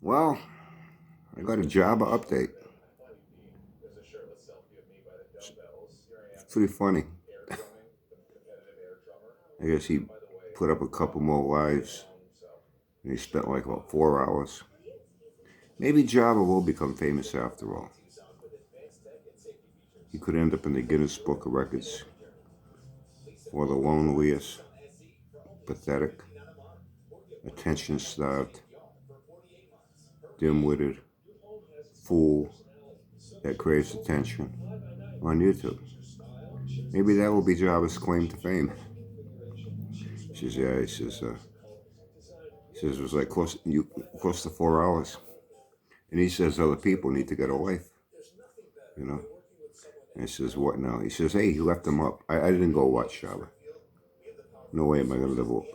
Well, I got a Java update. It's pretty funny. I guess he put up a couple more lives and he spent like about 4 hours. Maybe Java will become famous after all. He could end up in the Guinness Book of Records for the loneliest, pathetic, attention-starved, dim-witted fool that craves attention on YouTube. Maybe that will be Java's claim to fame. He says, yeah, he says it was like close to 4 hours. And he says other people need to get a life, you know. And he says, what now? He says, hey, he left them up. I didn't go watch Java. No way am I going to live up.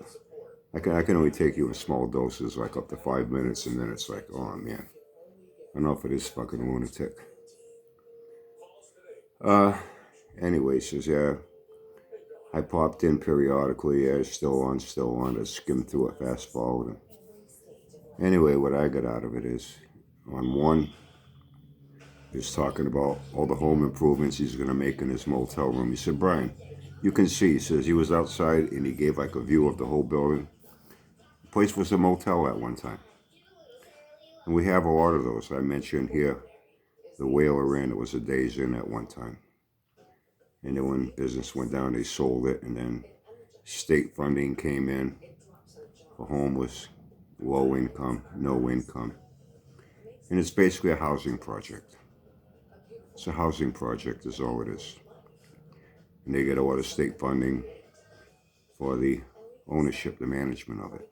I can only take you in small doses, like up to 5 minutes, and then it's like, oh man, enough of this fucking lunatic. Uh, anyway, he says, yeah, I popped in periodically, yeah, still on, I skimmed through it, fast forward. Anyway, what I got out of it is, on one, he's talking about all the home improvements he's going to make in his motel room. He said, Brian, you can see, he says he was outside and he gave like a view of the whole building. The place was a motel at one time. And we have a lot of those. I mentioned here the Whaler Inn, it was a Days Inn at one time. And then when business went down, they sold it, and then state funding came in for homeless, low income, no income. And it's basically a housing project. It's a housing project is all it is. And they get a lot of state funding for the ownership, the management of it.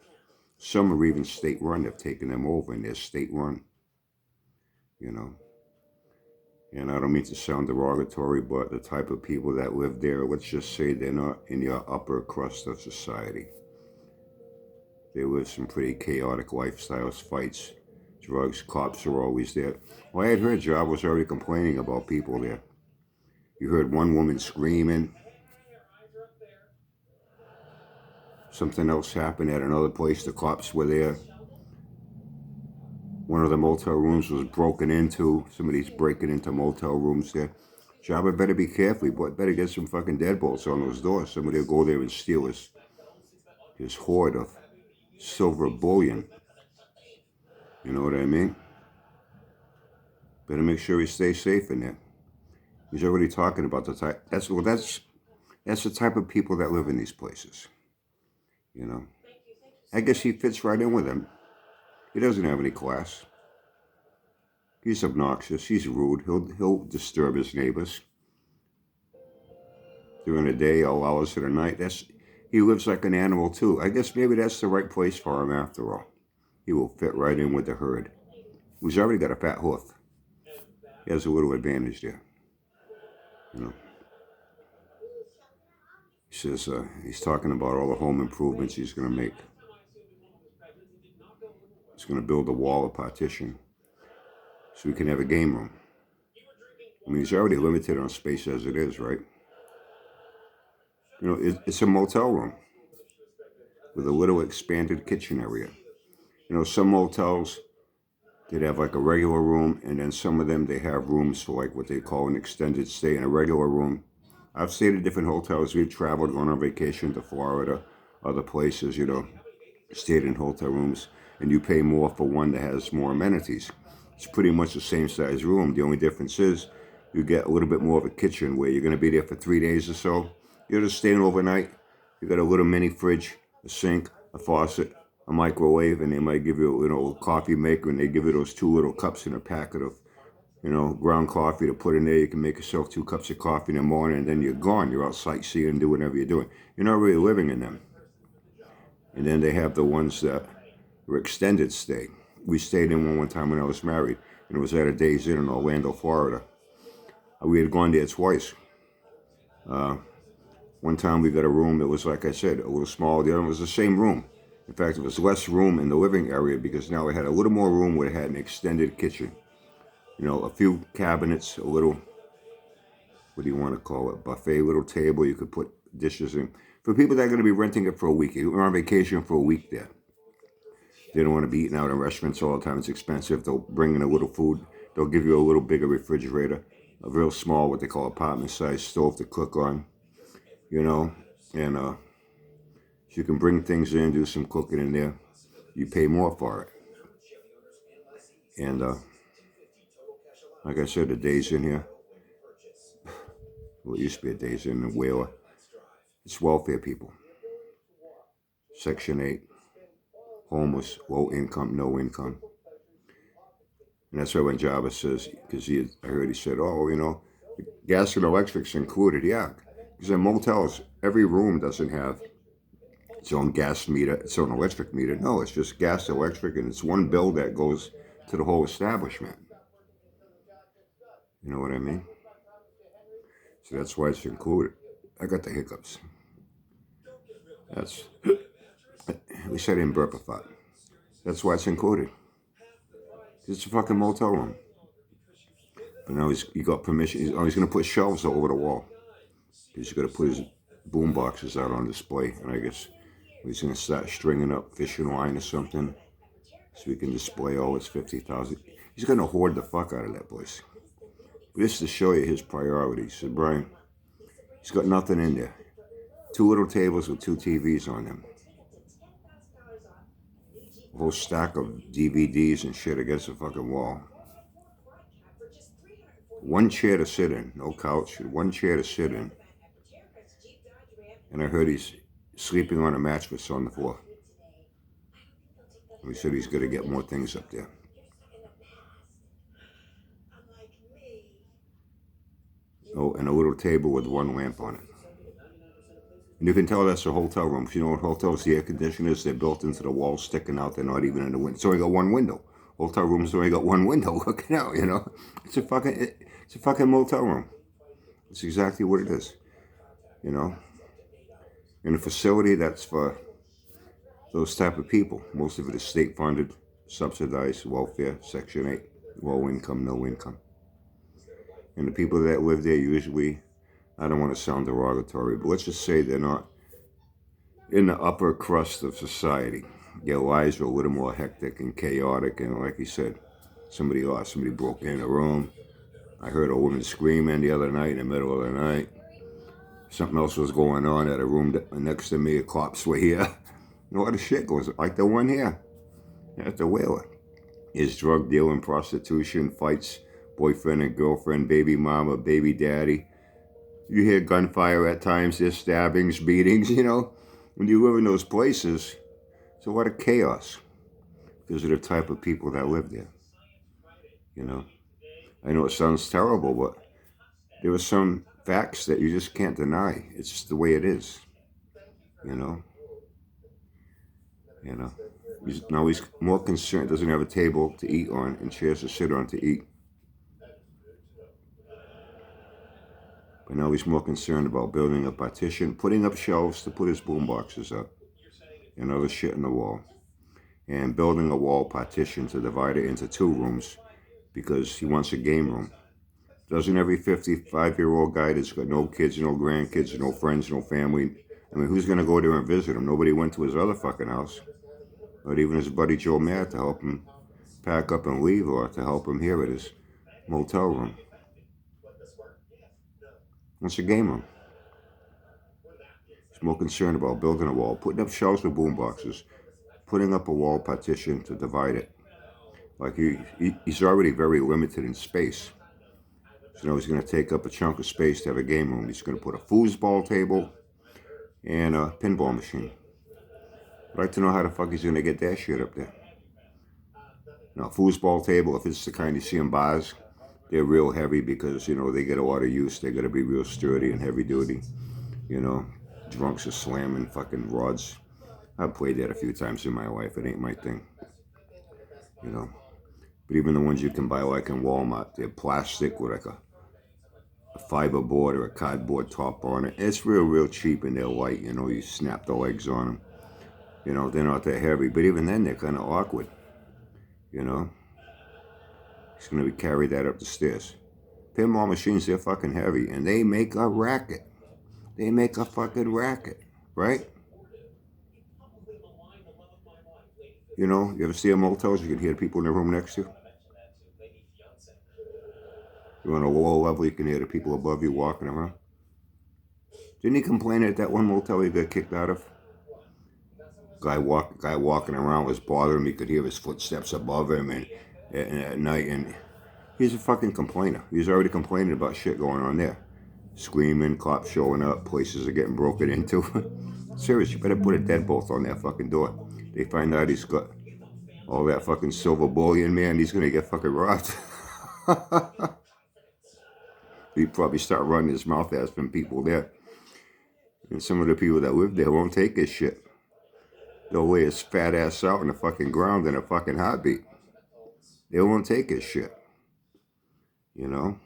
Some are even state-run. They've taken them over, and they're state-run, you know. And I don't mean to sound derogatory, but the type of people that live there, let's just say they're not in your upper crust of society. They live some pretty chaotic lifestyles, fights, drugs, cops are always there. Well, I had heard Job was already complaining about people there. You heard one woman screaming. Something else happened at another place. The cops were there. One of the motel rooms was broken into. Somebody's breaking into motel rooms there. Jabba better be careful. But better get some fucking deadbolts on those doors. Somebody will go there and steal his hoard of silver bullion. You know what I mean? Better make sure he stays safe in there. He's already talking about the type. That's the type of people that live in these places. You know, I guess he fits right in with them. He doesn't have any class. He's obnoxious. He's rude. He'll disturb his neighbors during the day, all hours of the night. He lives like an animal too. I guess maybe that's the right place for him after all. He will fit right in with the herd. He's already got a fat hoof. He has a little advantage there. You know. He says he's talking about all the home improvements he's going to make. He's going to build a wall, a partition, so we can have a game room. I mean, he's already limited on space as it is, right? You know, it's a motel room with a little expanded kitchen area. You know, some motels, they'd have like a regular room, and then some of them, they have rooms for like what they call an extended stay in a regular room. I've stayed at different hotels. We've traveled, gone on vacation to Florida, other places, you know, stayed in hotel rooms, and you pay more for one that has more amenities. It's pretty much the same size room. The only difference is you get a little bit more of a kitchen where you're going to be there for 3 days or so. You're just staying overnight. You got a little mini fridge, a sink, a faucet, a microwave, and they might give you a coffee maker, and they give you those 2 little cups in a packet of, ground coffee to put in there. You can make yourself 2 cups of coffee in the morning, and then you're gone. You're out sightseeing and do whatever you're doing. You're not really living in them. And then they have the ones that were extended stay. We stayed in one time when I was married, and it was at a Days Inn in Orlando, Florida. We had gone there twice. One time we got a room that was, like I said, a little small. The other one was the same room. In fact, it was less room in the living area because now it had a little more room where it had an extended kitchen. You know, a few cabinets, a little, what do you want to call it, buffet, little table you could put dishes in. For people that are going to be renting it for a week, you're on vacation for a week there. They don't want to be eating out in restaurants all the time. It's expensive. They'll bring in a little food. They'll give you a little bigger refrigerator, a real small, what they call apartment-sized stove to cook on, you know. And you can bring things in, do some cooking in there. You pay more for it. And like I said, the days in here, well, it used to be a days in the Whaler. It's welfare people. Section 8. Homeless, low income, no income. And that's why when Java says, because I heard he said, oh, you know, gas and electric's included. Yeah, because in motels, every room doesn't have its own gas meter, its own electric meter. No, it's just gas, electric, and it's one bill that goes to the whole establishment. You know what I mean? So that's why it's included. I got the hiccups. That's, at least I didn't burp a fart. That's why it's included. It's a fucking motel room. But now he got permission. He's going to put shelves all over the wall. He's going to put his boom boxes out on display. And I guess he's going to start stringing up fishing line or something so he can display all his 50,000. He's going to hoard the fuck out of that place. But this is to show you his priorities. So Brian, he's got nothing in there. 2 little tables with 2 TVs on them. A whole stack of DVDs and shit against the fucking wall. 1 chair to sit in, no couch, 1 chair to sit in. And I heard he's sleeping on a mattress on the floor. And he said he's going to get more things up there. Oh, and a little table with 1 lamp on it. And you can tell that's a hotel room. You know what hotels, the air conditioners, they're built into the walls, sticking out. They're not even in the window. It's only got 1 window. Hotel rooms only got 1 window looking out, you know. It's a fucking motel room. It's exactly what it is, you know. In a facility that's for those type of people. Most of it is state-funded, subsidized welfare, Section 8, low income, no income. And the people that live there usually, I don't want to sound derogatory, but let's just say they're not in the upper crust of society. Their lives are a little more hectic and chaotic, and like he said, somebody broke in a room. I heard a woman screaming the other night in the middle of the night. Something else was going on at a room next to me. The cops were here. A lot of shit goes like the one here at the Whaler. Is drug dealing, prostitution, fights, boyfriend and girlfriend, baby mama, baby daddy. You hear gunfire at times, there's stabbings, beatings, you know. When you live in those places, it's a lot of chaos because of the type of people that live there, you know. I know it sounds terrible, but there are some facts that you just can't deny. It's just the way it is, you know. You know. Now he's more concerned, doesn't have a table to eat on and chairs to sit on to eat. But now he's more concerned about building a partition, putting up shelves to put his boom boxes up and other shit in the wall. And building a wall partition to divide it into 2 rooms because he wants a game room. Doesn't every 55-year-old guy that's got no kids, no grandkids, no friends, no family, I mean, who's going to go there and visit him? Nobody went to his other fucking house. Not even his buddy Joe Matt to help him pack up and leave or to help him here at his motel room. It's a game room. He's more concerned about building a wall, putting up shelves with boom boxes, putting up a wall partition to divide it. Like he's already very limited in space. So now he's going to take up a chunk of space to have a game room. He's going to put a foosball table and a pinball machine. I'd like to know how the fuck he's going to get that shit up there. Now, foosball table, if it's the kind you see in bars, they're real heavy because, you know, they get a lot of use. They got to be real sturdy and heavy duty. You know, drunks are slamming fucking rods. I've played that a few times in my life. It ain't my thing. You know. But even the ones you can buy like in Walmart, they're plastic with like a fiber board or a cardboard top on it. It's real cheap and they're light. You know, you snap the legs on them. You know, they're not that heavy. But even then, they're kind of awkward. You know. He's going to carry that up the stairs. Pinball machines, they're fucking heavy. And they make a racket. They make a fucking racket. Right? You know, you ever see a motels? You can hear the people in the room next to you. You're on a low level, you can hear the people above you walking around. Didn't he complain at that one motel he got kicked out of? Guy walking around was bothering him. He could hear his footsteps above him, and at night, and he's a fucking complainer. He's already complaining about shit going on there. Screaming, cops showing up, places are getting broken into. Seriously, you better put a deadbolt on that fucking door. They find out he's got all that fucking silver bullion, man, he's gonna get fucking robbed. He'd probably start running his mouth at some people there. And some of the people that live there won't take his shit. They'll lay his fat ass out in the fucking ground in a fucking heartbeat. They won't take his shit. You know?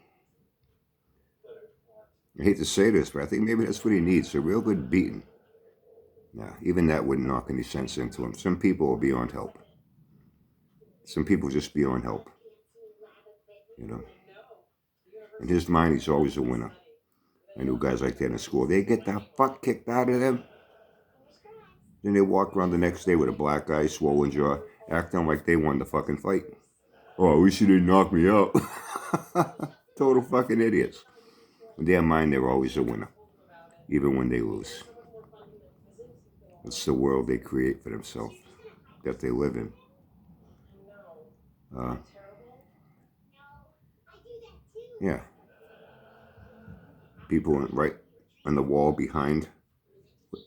I hate to say this, but I think maybe that's what he needs, a real good beating. Now, even that wouldn't knock any sense into him. Some people are beyond help. Some people just beyond help. You know? In his mind, he's always a winner. I knew guys like that in school. They get the fuck kicked out of them. Then they walk around the next day with a black eye, swollen jaw, acting like they won the fucking fight. Oh, at least you didn't knock me out. Total fucking idiots. In their mind, they're always a winner, even when they lose. It's the world they create for themselves, that they live in. Yeah. People right on the wall behind,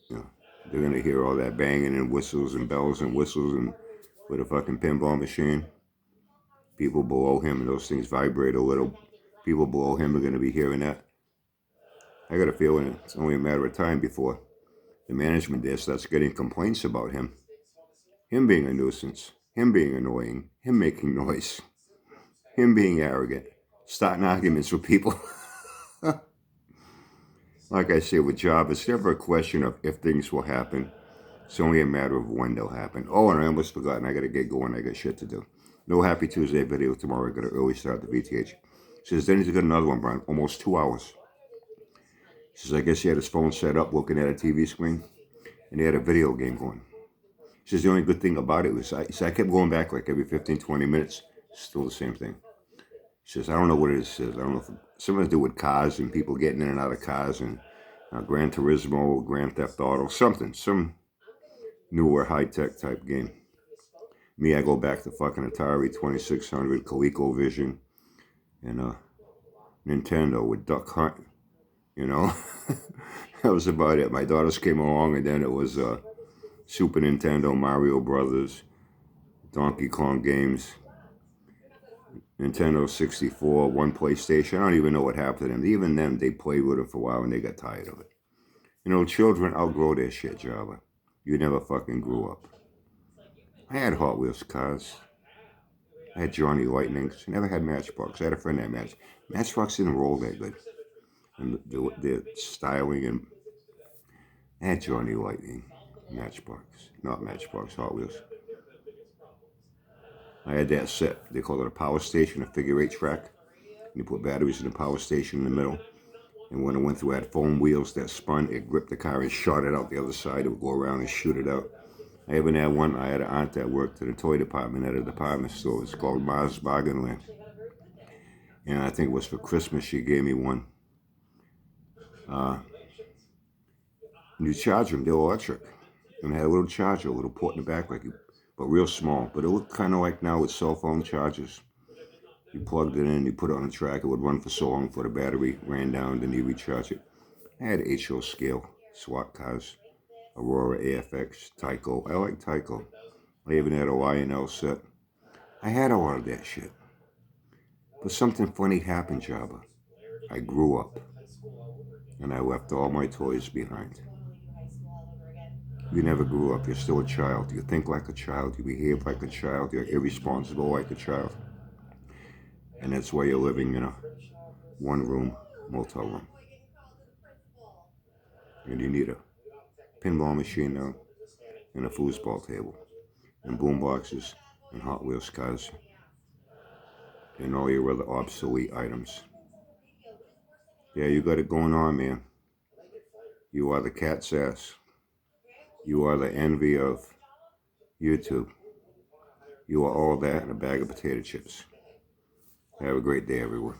you know, they're going to hear all that banging and whistles and bells and whistles and with a fucking pinball machine. People below him, and those things vibrate a little. People below him are going to be hearing that. I got a feeling it's only a matter of time before the management there starts getting complaints about him. Him being a nuisance. Him being annoying. Him making noise. Him being arrogant. Starting arguments with people. Like I say with job, it's never a question of if things will happen. It's only a matter of when they'll happen. Oh, and I almost forgot, I got to get going. I got shit to do. No Happy Tuesday video tomorrow. I got to early start the VTH. Says, then he's got another one, Brian. Almost 2 hours. Says, I guess he had his phone set up looking at a TV screen, and he had a video game going. Says, the only good thing about it was, I kept going back like every 15, 20 minutes. Still the same thing. He says, I don't know what it is. Says, I don't know if it's something to do with cars and people getting in and out of cars and Gran Turismo, Grand Theft Auto, something. Some newer high-tech type game. Me, I go back to fucking Atari 2600, ColecoVision, and Nintendo with Duck Hunt. You know, that was about it. My daughters came along, and then it was Super Nintendo, Mario Brothers, Donkey Kong games, Nintendo 64, one PlayStation. I don't even know what happened to them. Even them, they played with it for a while, and they got tired of it. You know, children outgrow their shit, Java. You never fucking grew up. I had Hot Wheels cars. I had Johnny Lightnings. I never had Matchbox. I had a friend that had Matchbox didn't roll that good. And the styling, and I had Johnny Lightning. Matchbox. Not Matchbox, Hot Wheels. I had that set. They call it a power station, a figure 8 track. And you put batteries in the power station in the middle. And when it went through, it had foam wheels that spun. It gripped the car and shot it out the other side. It would go around and shoot it out. I even had one. I had an aunt that worked in the toy department at a department store. It's called Mars Bargain Land. And I think it was for Christmas she gave me one. You charge them, they're electric. And it had a little charger, a little port in the back, but real small. But it looked kind of like now with cell phone chargers. You plugged it in, you put it on a track, it would run for so long before the battery ran down, then you recharge it. I had HO scale, SWAT cars, Aurora AFX, Tyco. I like Tyco. I even had a Y&L set. I had a lot of that shit. But something funny happened, Jabba. I grew up. And I left all my toys behind. You never grew up. You're still a child. You think like a child. You behave like a child. You're irresponsible like a child. And that's why you're living in a one-room motel room. And you need a pinball machine now, and a foosball table, and boom boxes, and Hot Wheels cars, and all your other obsolete items. Yeah, you got it going on, man. You are the cat's ass. You are the envy of YouTube. You are all that and a bag of potato chips. Have a great day, everyone.